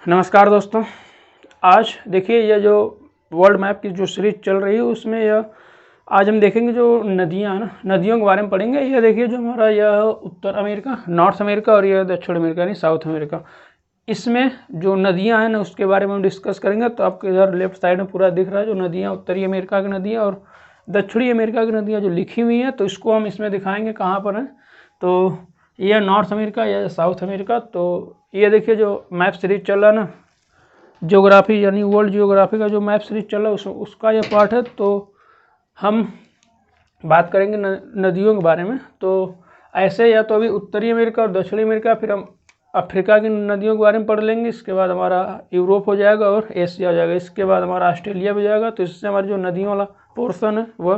नमस्कार दोस्तों। आज देखिए यह जो वर्ल्ड मैप की जो सीरीज चल रही है उसमें यह आज हम देखेंगे जो नदियां हैं ना, नदियों के बारे में पढ़ेंगे। यह देखिए जो हमारा यह उत्तर अमेरिका, नॉर्थ अमेरिका और यह दक्षिण अमेरिका यानी साउथ अमेरिका, इसमें जो नदियां हैं ना उसके बारे में हम डिस्कस करेंगे। तो आपको इधर लेफ्ट साइड में पूरा दिख रहा है जो नदियाँ उत्तरी अमेरिका की नदियाँ और दक्षिणी अमेरिका की नदियाँ जो लिखी हुई हैं, तो इसको हम इसमें दिखाएंगे कहाँ पर है। तो यह नॉर्थ अमेरिका या साउथ अमेरिका। तो ये देखिए जो मैप सीरीज चल रहा है ना, ज्योग्राफी यानी वर्ल्ड ज्योग्राफी का जो मैप सीरीज चल रहा है उसका यह पार्ट है। तो हम बात करेंगे नदियों के बारे में। तो ऐसे या तो अभी उत्तरी अमेरिका और दक्षिणी अमेरिका, फिर हम अफ्रीका की नदियों के बारे में पढ़ लेंगे। इसके बाद हमारा यूरोप हो जाएगा और एशिया हो जाएगा। इसके बाद हमारा ऑस्ट्रेलिया भी जाएगा। तो इससे हमारी जो नदियों वाला पोर्शन है वह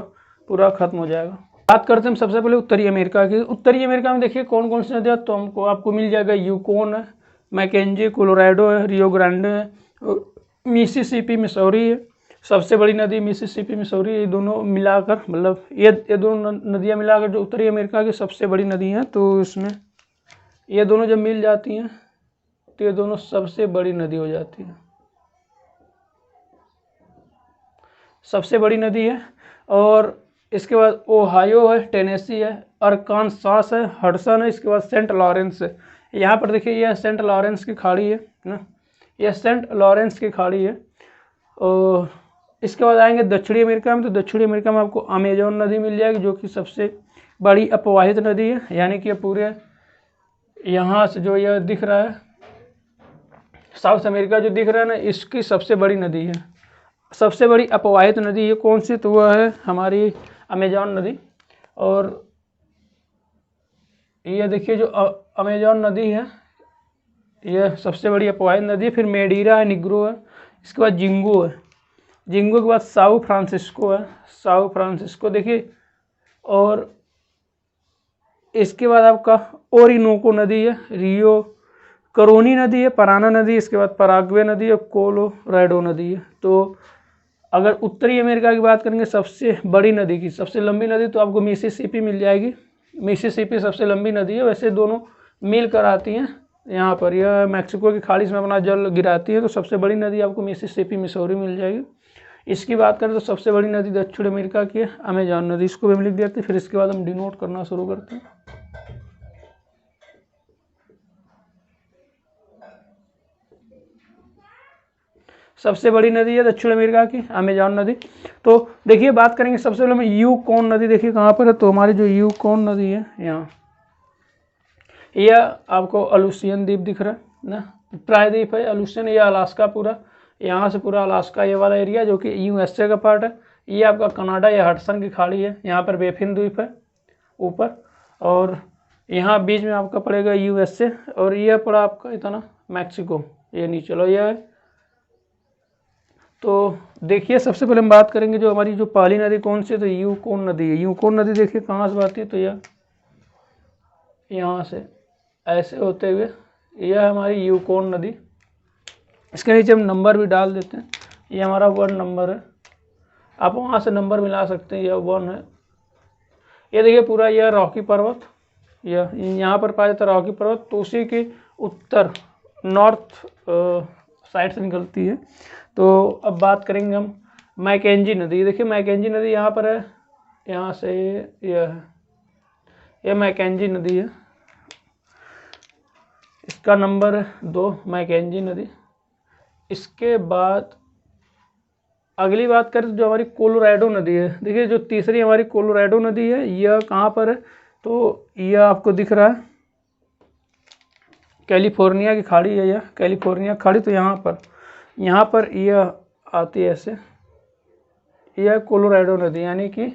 पूरा खत्म हो जाएगा। बात करते हैं हम सबसे पहले उत्तरी अमेरिका की। उत्तरी अमेरिका में देखिए कौन कौन सी नदियाँ, तो आपको मिल जाएगा यूकोन है, मैकेंजी, कोलोराडो है, रियो ग्रांडे है, मिसिसिपी मिसौरी है। सबसे बड़ी नदी मिसिसिपी मिसौरी, ये दोनों मिलाकर मतलब ये दोनों नदियाँ मिलाकर जो उत्तरी अमेरिका की सबसे बड़ी नदी हैं। तो इसमें ये दोनों जब मिल जाती हैं तो ये दोनों सबसे बड़ी नदी हो जाती है, सबसे बड़ी नदी है। और इसके बाद ओहायो है, टेनेसी है, अरकानसास है, हडसन है। इसके बाद सेंट लॉरेंस है। यहाँ पर देखिए यह सेंट लॉरेंस की खाड़ी है ना, यह सेंट लॉरेंस की खाड़ी है। और इसके बाद आएंगे दक्षिणी अमेरिका में। तो दक्षिणी अमेरिका में आपको अमेजोन नदी मिल जाएगी जो कि सबसे बड़ी अपवाहित नदी है, यानी कि पूरे यहाँ से जो यह दिख रहा है साउथ अमेरिका जो दिख रहा है ना, इसकी सबसे बड़ी नदी है, सबसे बड़ी अपवाहित नदी ये कौन सी, तो वह है हमारी अमेजोन नदी। और ये देखिए जो अमेजोन नदी है यह सबसे बड़ी अपवाहित नदी है। फिर मेडीरा है, निग्रो है, इसके बाद जिंगो है, जिंगो के बाद साओ फ्रांसिस्को है, साओ फ्रांसिस्को देखिए। और इसके बाद आपका ओरिनोको नदी है, रियो करोनी नदी है, पराना नदी, इसके बाद पराग्वे नदी है, कोलोराडो नदी है। तो अगर उत्तरी अमेरिका की बात करेंगे सबसे बड़ी नदी की, सबसे लंबी नदी, तो आपको मिसिसिपी मिल जाएगी। मिसिसिपी सबसे लंबी नदी है। वैसे दोनों मिल कर आती हैं यहाँ पर, यह मैक्सिको की खाड़ी में अपना जल गिराती है। तो सबसे बड़ी नदी आपको मिसिसिपी मिसौरी मिल जाएगी। इसकी बात करें तो सबसे बड़ी नदी दक्षिण अमेरिका की है अमेजॉन नदी, इसको भी हम लिख देते हैं। फिर इसके बाद हम डिनोट करना शुरू करते हैं। सबसे बड़ी नदी है दक्षिण अमेरिका की अमेजॉन नदी। तो देखिए बात करेंगे सबसे पहले में यूकोन नदी, देखिए कहाँ पर है। तो हमारी जो यूकोन नदी है यहाँ, यह आपको अलूसियन द्वीप दिख रहा है ना, प्रायद्वीप है अलूसियन, यह अलास्का पूरा, यहाँ से पूरा अलास्का ये वाला एरिया जो कि यूएसए का पार्ट है। ये आपका कनाडा या हडसन की खाड़ी है, यहाँ पर बेफिन द्वीप है ऊपर, और यहाँ बीच में आपका पड़ेगा यूएसए, और यह पड़ा आपका इतना मैक्सिको ये नीचे। चलो यह है। तो देखिए सबसे पहले हम बात करेंगे जो हमारी जो पहली नदी कौन सी है, तो यूकोन नदी है। यूकोन नदी देखिए कहाँ से आती है, तो यह यहाँ से ऐसे होते हुए यह हमारी यूकोन नदी। इसके नीचे हम नंबर भी डाल देते हैं, ये हमारा 1 नंबर है, आप वहाँ से नंबर मिला सकते हैं, यह 1 है। ये देखिए पूरा यह रॉकी पर्वत, यह यहाँ पर पाया जाता है रॉकी पर्वत। तो उसी के उत्तर नॉर्थ साइड से निकलती है। तो अब बात करेंगे हम मैकेंजी नदी। देखिए मैकेंजी नदी यहाँ पर है, यहाँ से यह मैकेंजी नदी है, इसका नंबर है 2 मैकेंजी नदी। इसके बाद अगली बात करें तो जो हमारी कोलोराडो नदी है, देखिए जो तीसरी हमारी कोलोराडो नदी है यह कहाँ पर है, तो यह आपको दिख रहा है कैलिफोर्निया की खाड़ी है, यह कैलिफोर्निया खाड़ी। तो यहाँ पर यह आती है ऐसे, यह कोलोराडो नदी, यानी कि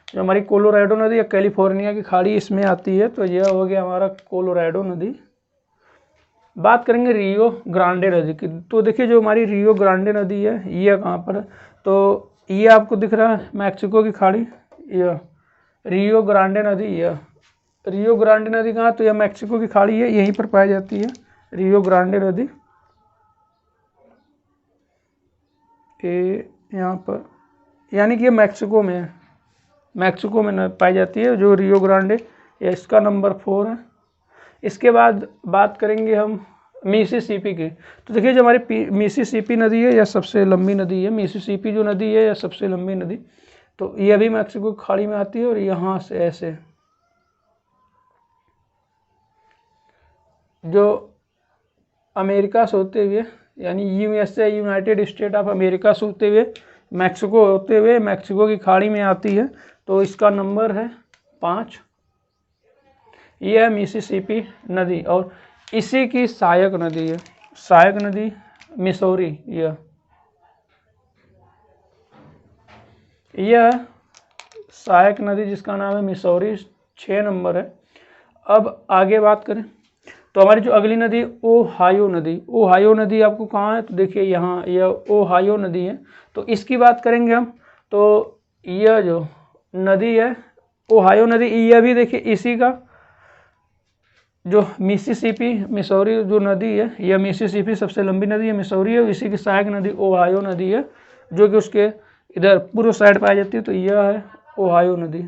जो हमारी कोलोराडो नदी या कैलिफोर्निया की खाड़ी इसमें आती है। तो यह हो गया हमारा कोलोराडो नदी। बात करेंगे रियो ग्रांडे नदी की। तो देखिए जो हमारी रियो ग्रांडे नदी है यह कहाँ पर है, तो ये आपको दिख रहा है मैक्सिको की खाड़ी, यह रियो ग्रांडे नदी। यह रियो ग्रांडे नदी कहाँ, तो यह मैक्सिको की खाड़ी है, यहीं पर पाई जाती है रियो ग्रांडे नदी। यहाँ पर यानी कि ये मैक्सिको में है, मैक्सिको में पाई जाती है जो रियो ग्रांडे, इसका नंबर 4 है। इसके बाद बात करेंगे हम मिसिसिपी की। तो देखिए जो हमारी मिसिसिपी नदी है यह सबसे लंबी नदी है। मिसिसिपी जो नदी है यह सबसे लंबी नदी, तो यह भी मैक्सिको की खाड़ी में आती है और यहाँ से ऐसे जो अमेरिका से होते हुए यानी USA United state of America से होते हुए मैक्सिको होते हुए मैक्सिको की खाड़ी में आती है। तो इसका नंबर है 5। यह है मिसिसिपी नदी और इसी की सहायक नदी है। सहायक नदी मिसौरी, यह सहायक नदी जिसका नाम है मिसौरी, 6 नंबर है। अब आगे बात करें तो हमारी जो अगली नदी ओहायो नदी। ओहायो नदी आपको कहाँ है, तो देखिए यहाँ यह ओहायो नदी है। तो इसकी बात करेंगे हम, तो यह जो नदी है ओहायो नदी, यह भी देखिए इसी का जो मिसिसिपी मिसौरी जो नदी है, यह मिसिसिपी सबसे लंबी नदी है, मिसौरी है, इसी की सहायक नदी ओहायो नदी है जो कि उसके इधर पूर्व साइड पाई जाती है। तो यह है ओहायो नदी,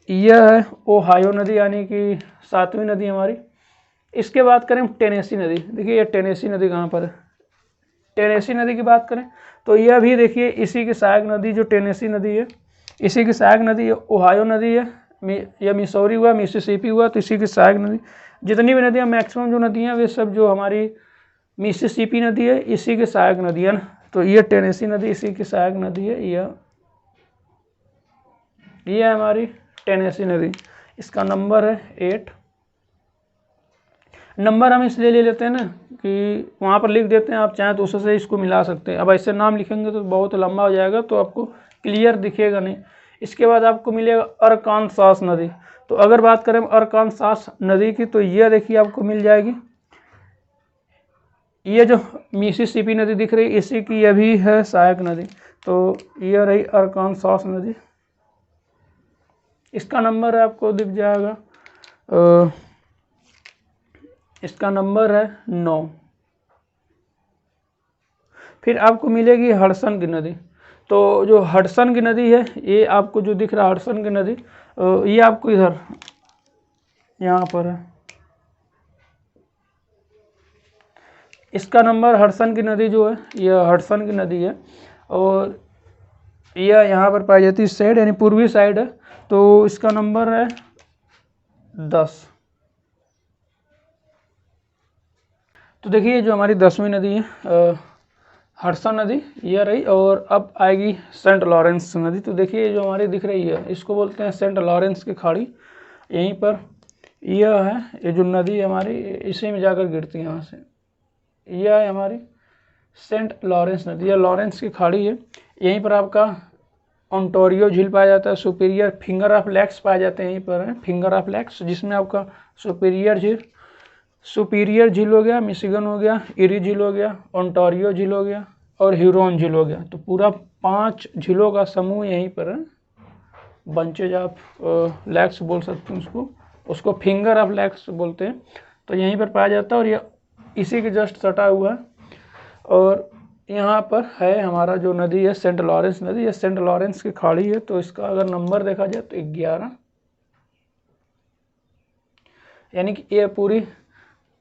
यह है ओहायो नदी यानी कि 7वीं नदी हमारी। इसके बात करें टेनेसी नदी। देखिए यह टेनेसी नदी कहाँ पर है, टेनेसी नदी की बात करें तो यह भी देखिए इसी की सहायक नदी जो टेनेसी नदी है, इसी की सहायक नदी ओहायो नदी है। यह मिसौरी हुआ, मिसिसिपी हुआ, तो इसी की सहायक नदी। जितनी भी नदियाँ मैक्सिमम जो नदियाँ वे सब जो हमारी मिसिसिपी नदी है इसी की सहायक नदी है ना। तो यह टेनेसी नदी इसी की सहायक नदी है, यह हमारी टेनेसी नदी। इसका नंबर है 8। नंबर हम इसलिए ले लेते हैं ना कि वहाँ पर लिख देते हैं, आप चाहें तो उससे इसको मिला सकते हैं। अब ऐसे नाम लिखेंगे तो बहुत लंबा हो जाएगा तो आपको क्लियर दिखेगा नहीं। इसके बाद आपको मिलेगा अरकानसास नदी। तो अगर बात करें अरकानसास नदी की तो यह देखिए आपको मिल जाएगी, ये जो मिसिसिपी नदी दिख रही है इसी की यह भी है सहायक नदी। तो यह रही अरकानसास नदी। इसका नंबर आपको दिख जाएगा, इसका नंबर है 9। फिर आपको मिलेगी हडसन की नदी। तो जो हडसन की नदी है ये आपको जो दिख रहा है हडसन की नदी, ये आपको इधर यहाँ पर है। इसका नंबर हडसन की नदी जो है यह हडसन की नदी है और यह यहाँ पर पाई जाती है इस साइड यानी पूर्वी साइड है। तो इसका नंबर है 10। तो देखिए जो हमारी 10वीं नदी है हडसन नदी यह रही। और अब आएगी सेंट लॉरेंस नदी। तो देखिए जो हमारी दिख रही है इसको बोलते हैं सेंट लॉरेंस की खाड़ी। यहीं पर यह है, ये जो नदी हमारी इसी में जाकर गिरती है यहाँ से। यह है हमारी सेंट लॉरेंस नदी, यह लॉरेंस की खाड़ी है। यहीं पर आपका ओंटारियो झील पाया जाता है, सुपीरियर फिंगर ऑफ लैक्स पाए जाते हैं यहीं पर है, फिंगर ऑफ लैक्स, जिसमें आपका सुपीरियर झील हो गया, मिशिगन हो गया, इरी झील हो गया, ओंटारियो झील हो गया और ह्यूरॉन झील हो गया। तो पूरा 5 झीलों का समूह यहीं पर है। बंचेज ऑफ लैक्स बोल सकते हैं उसको फिंगर ऑफ लैक्स बोलते हैं। तो यहीं पर पाया जाता है और यह इसी के जस्ट सटा हुआ है। और यहाँ पर है हमारा जो नदी है सेंट लॉरेंस नदी, यह सेंट लॉरेंस की खाड़ी है। तो इसका अगर नंबर देखा जाए तो 11, यानी कि ये पूरी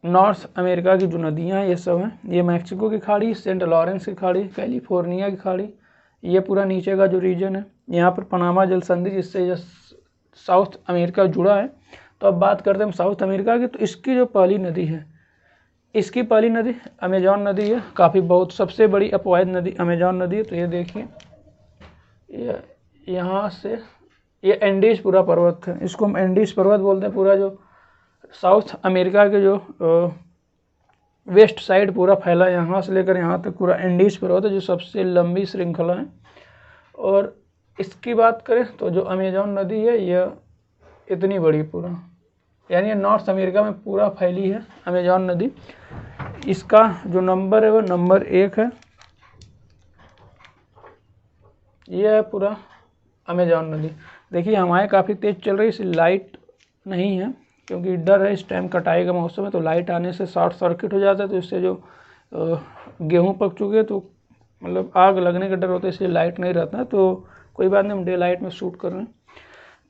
नॉर्थ अमेरिका की जो नदियाँ हैं ये सब हैं। ये मैक्सिको की खाड़ी, सेंट लॉरेंस की खाड़ी, कैलिफोर्निया की खाड़ी, ये पूरा नीचे का जो रीजन है। यहाँ पर पनामा जल संधि जिससे साउथ अमेरिका जुड़ा है। तो अब बात करते हैं हम साउथ अमेरिका की। तो इसकी जो पहली नदी है, इसकी पहली नदी अमेजॉन नदी है। काफ़ी बहुत सबसे बड़ी अपवाहित नदी अमेजॉन नदी है। तो ये देखिए यहाँ से ये एंडीज पूरा पर्वत है, इसको हम एंडीज पर्वत बोलते हैं। पूरा जो साउथ अमेरिका के जो वेस्ट साइड पूरा फैला है, यहाँ से लेकर यहाँ तक पूरा एंडीज पर्वत है जो सबसे लंबी श्रृंखला है। और इसकी बात करें तो जो अमेजॉन नदी है यह इतनी बड़ी पूरा, यानी नॉर्थ अमेरिका में पूरा फैली है अमेजॉन नदी। इसका जो नंबर है वो नंबर 1 है। यह है पूरा अमेजॉन नदी। देखिए हमारे काफ़ी तेज़ चल रही है, इसे लाइट नहीं है क्योंकि डर है इस टाइम कटाई का मौसम है, तो लाइट आने से शॉर्ट सर्किट हो जाता है। तो इससे जो गेहूँ पक चुके हैं तो मतलब आग लगने का डर होता है, इसलिए लाइट नहीं रहता है। तो कोई बात नहीं, हम डे लाइट में शूट कर रहे हैं।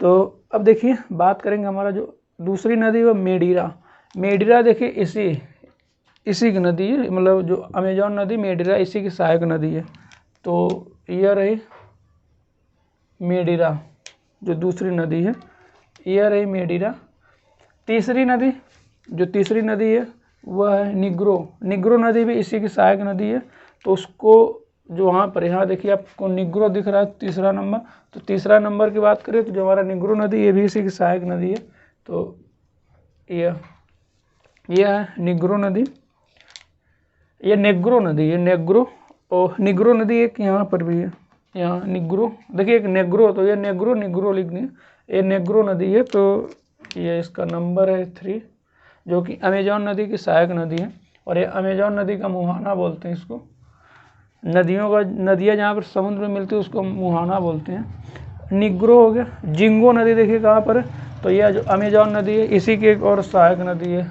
तो अब देखिए बात करेंगे हमारा जो दूसरी नदी वो मेडीरा। मेडिरा देखिए इसी की नदी है, मतलब जो अमेजॉन नदी मेडिरा इसी की सहायक नदी है। तो यह रही मेडिरा जो दूसरी नदी है, यह रही मेडिरा। तीसरी नदी है वह है निग्रो नदी भी इसी की सहायक नदी है। तो उसको जो वहाँ पर यहाँ देखिए आपको निग्रो दिख रहा है तीसरा नंबर, तो तीसरा नंबर की बात करें तो जो हमारा निग्रो नदी ये भी इसी की सहायक नदी है। तो यह है निग्रो नदी, ये नेग्रो नदी है, नेग्रो और निग्रो नदी एक यहाँ पर भी है, यहाँ निग्रो देखिए एक नेग्रो, तो ये निग्रो लिखनी है, ये नेग्रो नदी है। तो ये इसका नंबर है 3, जो कि अमेजॉन नदी की सहायक नदी है और ये अमेजॉन नदी का मुहाना बोलते हैं इसको। नदियाँ जहाँ पर समुद्र में मिलती है उसको मुहाना बोलते हैं। निग्रो हो गया। जिंगो नदी देखिए कहाँ पर है, तो यह जो अमेजॉन नदी है इसी की एक और सहायक नदी है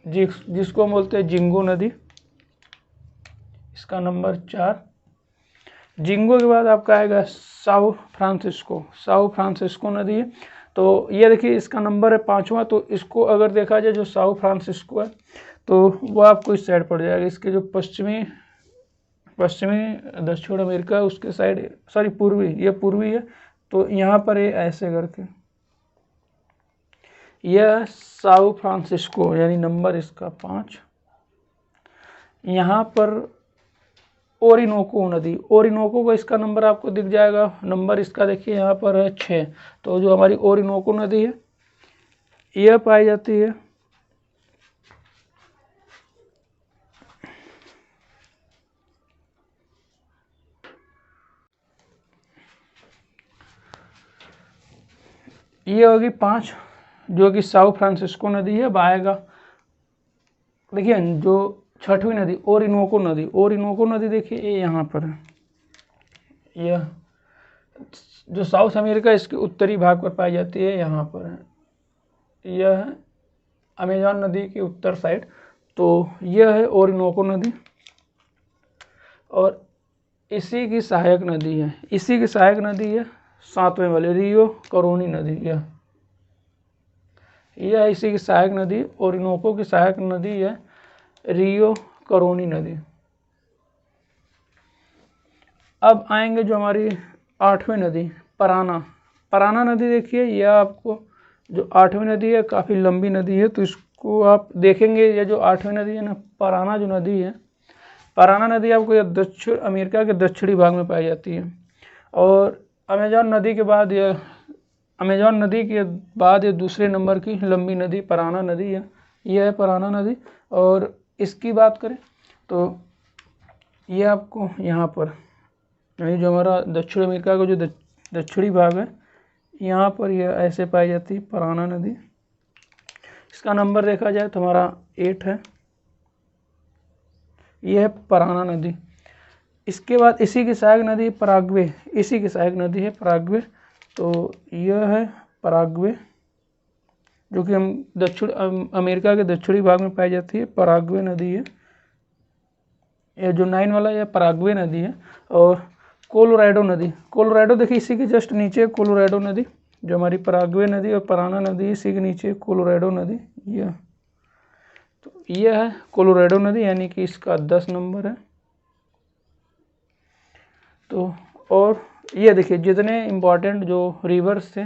जिसको हम बोलते हैं जिंगो नदी, इसका नंबर 4। जिंगो के बाद आपका आएगा साओ फ्रांसिस्को नदी है। तो ये देखिए इसका नंबर है 5वां। तो इसको अगर देखा जाए जो साओ फ्रांसिस्को है तो वो आपको इस साइड पड़ जाएगा, इसके जो पश्चिमी दक्षिण अमेरिका उसके साइड, सॉरी पूर्वी, ये पूर्वी है। तो यहाँ पर ये ऐसे करके यह साओ फ्रांसिस्को यानी नंबर इसका 5। यहाँ पर ओरिनोको नदी, ओरिनोको का इसका नंबर आपको दिख जाएगा, नंबर इसका देखिए यहाँ पर है 6। तो जो हमारी ओरिनोको नदी है यह पाई जाती है ये होगी 5, जो कि साओ फ्रांसिस्को नदी है। अब आएगा देखिए जो 6वीं नदी ओरिनोको नदी देखिए ये यहाँ पर है, यह जो साउथ अमेरिका इसके उत्तरी भाग पर पाई जाती है, यहाँ पर है। यह है अमेजॉन नदी के उत्तर साइड। तो यह है ओरिनोको नदी और इसी की सहायक नदी है 7वें वाले रियो करोनी नदी। यह इसी की सहायक नदी, ओरिनोको की सहायक नदी है रियो करोनी नदी। अब आएंगे जो हमारी 8वीं नदी पराना नदी देखिए, यह आपको जो 8वीं नदी है काफ़ी लंबी नदी है। तो इसको आप देखेंगे, ये जो 8वीं नदी है ना, पराना जो नदी है, पराना नदी आपको यह दक्षिण अमेरिका के दक्षिणी भाग में पाई जाती है। और अमेजॉन नदी के बाद ये दूसरे नंबर की लंबी नदी पराना नदी है, यह है पराना नदी। और इसकी बात करें तो ये आपको यहाँ पर यानी जो हमारा दक्षिण अमेरिका का जो दक्षिणी भाग है यहाँ पर यह ऐसे पाई जाती है पराना नदी। इसका नंबर देखा जाए तो हमारा 8 है, यह है पराना नदी। इसके बाद इसी की सहायक नदी पराग्वे, इसी की सहायक नदी है पराग्वे। तो यह है पराग्वे, जो कि हम दक्षिण अमेरिका के दक्षिणी भाग में पाई जाती है, पराग्वे नदी है। यह जो 9 वाला यह पराग्वे नदी है। और कोलोराडो देखिए इसी के जस्ट नीचे कोलोराडो नदी, जो हमारी पराग्वे नदी और पराना नदी इसी के नीचे कोलोराडो नदी। यह तो यह है कोलोराडो नदी, यानी कि इसका 10 नंबर है। तो और ये देखिए जितने इम्पोर्टेंट जो रिवर्स थे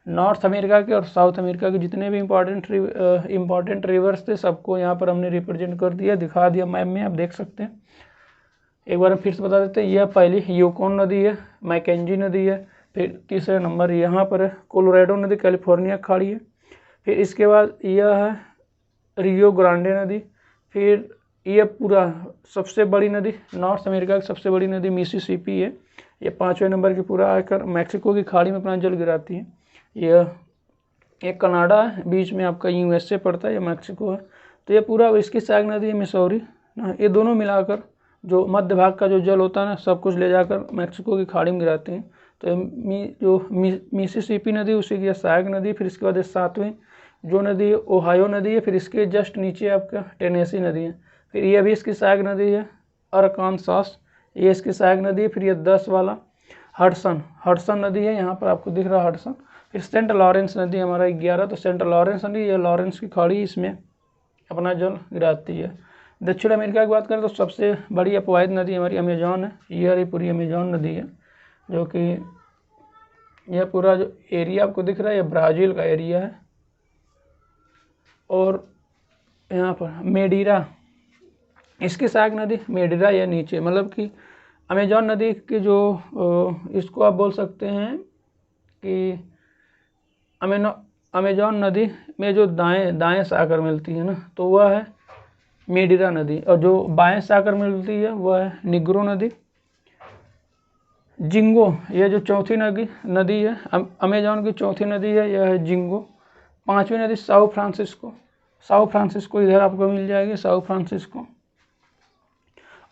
नॉर्थ अमेरिका के और साउथ अमेरिका के, जितने भी इम्पोर्टेंट रिवर्स थे सबको यहाँ पर हमने रिप्रेजेंट कर दिया, दिखा दिया मैप में, आप देख सकते हैं। एक बार फिर से बता देते हैं, यह पहली यूकॉन नदी है, मैकेंजी नदी है, फिर तीसरा नंबर यहाँ पर है कोलोराडो नदी, कैलिफोर्निया खाड़ी है। फिर इसके बाद यह है रियो ग्रांडे नदी। फिर यह पूरा सबसे बड़ी नदी नॉर्थ अमेरिका की सबसे बड़ी नदी मिसिसिपी है, ये 5वें नंबर की पूरा आकर मैक्सिको की खाड़ी में अपना जल गिराती है। यह एक कनाडा है, बीच में आपका यूएसए पड़ता है, यह मैक्सिको है। तो ये पूरा इसकी सहायक नदी है मिसौरी ना, ये दोनों मिलाकर जो मध्य भाग का जो जल होता है ना सब कुछ ले जाकर मैक्सिको की खाड़ी में गिराते हैं। तो जो मिसिसिपी नदी उसी की सहायक नदी। फिर इसके बाद 7वीं जो नदी है ओहायो नदी है। फिर इसके जस्ट नीचे आपका टेनेसी नदी है। फिर यह भी इसकी सहायक नदी है अरकानसास, ये इसकी सहायक नदी है। फिर ये 10 वाला हडसन नदी है, यहाँ पर आपको दिख रहा है हडसन। फिर सेंट लॉरेंस नदी हमारा 11, तो सेंट लॉरेंस नदी या लॉरेंस की खाड़ी इसमें अपना जल गिराती है। दक्षिण अमेरिका की बात करें तो सबसे बड़ी अपवाहित नदी हमारी अमेजॉन है। ये पूरी अमेजॉन नदी है, जो कि यह पूरा जो एरिया आपको दिख रहा है ये ब्राज़ील का एरिया है। और यहाँ पर मेडीरा, इसकी सहायक नदी मेडीरा या नीचे, मतलब कि अमेजॉन नदी की जो इसको आप बोल सकते हैं कि अमेजॉन नदी में जो दाएं सागर मिलती है ना, तो वह है मेडीरा नदी, और जो बाएं सागर मिलती है वह है निग्रो नदी। जिंगो, यह जो चौथी नदी है अमेजॉन की चौथी नदी है, यह है जिंगो। पांचवी नदी साओ फ्रांसिस्को इधर आपको मिल जाएगी, साओ फ्रांसिस्को।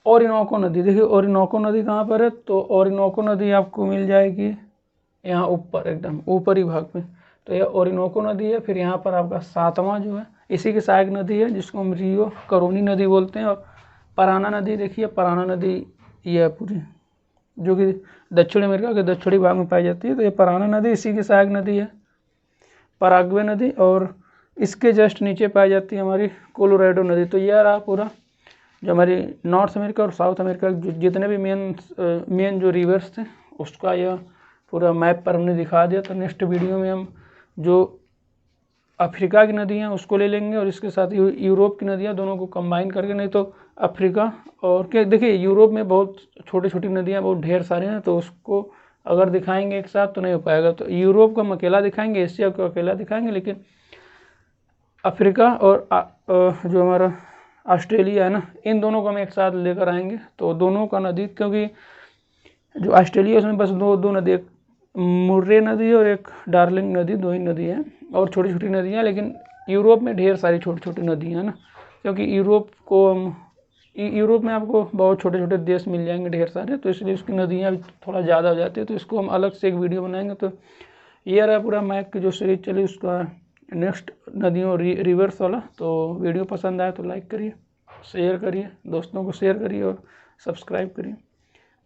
ओरिनोको नदी, देखिए ओरिनोको नदी कहाँ पर है, तो ओरिनोको नदी आपको मिल जाएगी यहाँ ऊपर एकदम ऊपरी भाग में, तो यह ओरिनोको नदी है। फिर यहाँ पर आपका सातवां जो है इसी की सहायक नदी है, जिसको हम रियो करोनी नदी बोलते हैं। और पराना नदी, देखिए पराना नदी यह पूरी जो कि दक्षिण अमेरिका के दक्षिणी भाग में पाई जाती है, तो ये पराना नदी इसी की सहायक नदी है, पराग्वे नदी। और इसके जस्ट नीचे पाई जाती है हमारी कोलोराडो नदी। तो यह रहा पूरा जो हमारी नॉर्थ अमेरिका और साउथ अमेरिका जितने भी मेन जो रिवर्स थे उसका यह पूरा मैप पर हमने दिखा दिया। तो नेक्स्ट वीडियो में हम जो अफ्रीका की नदी हैं उसको ले लेंगे, और इसके साथ यूरोप की नदियाँ दोनों को कंबाइन करके, नहीं तो अफ्रीका और क्या, देखिए यूरोप में बहुत छोटी छोटी नदियाँ बहुत ढेर सारे हैं, तो उसको अगर दिखाएंगे एक साथ तो नहीं हो पाएगा। तो यूरोप को हम अकेला दिखाएंगे, एशिया को अकेला दिखाएंगे, लेकिन अफ्रीका और जो हमारा ऑस्ट्रेलिया है ना, इन दोनों को हम एक साथ लेकर आएंगे। तो दोनों का नदी, क्योंकि जो ऑस्ट्रेलिया उसमें बस दो नदी, एक मुर्रे नदी और एक डार्लिंग नदी, दो ही नदी है और छोटी छोटी नदियाँ। लेकिन यूरोप में ढेर सारी छोटी छोटी नदियाँ हैं ना, क्योंकि यूरोप में आपको बहुत छोटे छोटे देश मिल जाएंगे ढेर सारे, तो इसलिए उसकी नदियाँ भी थोड़ा ज़्यादा हो जाती है। तो इसको हम अलग से एक वीडियो बनाएंगे। तो ये रहा पूरा मैप की जो सीरीज चली, उसका नेक्स्ट नदियों रिवर्स वाला। तो वीडियो पसंद आए तो लाइक करिए, शेयर करिए, दोस्तों को शेयर करिए और सब्सक्राइब करिए।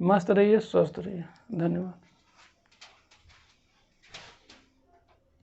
मस्त रहिए, स्वस्थ रहिए। धन्यवाद।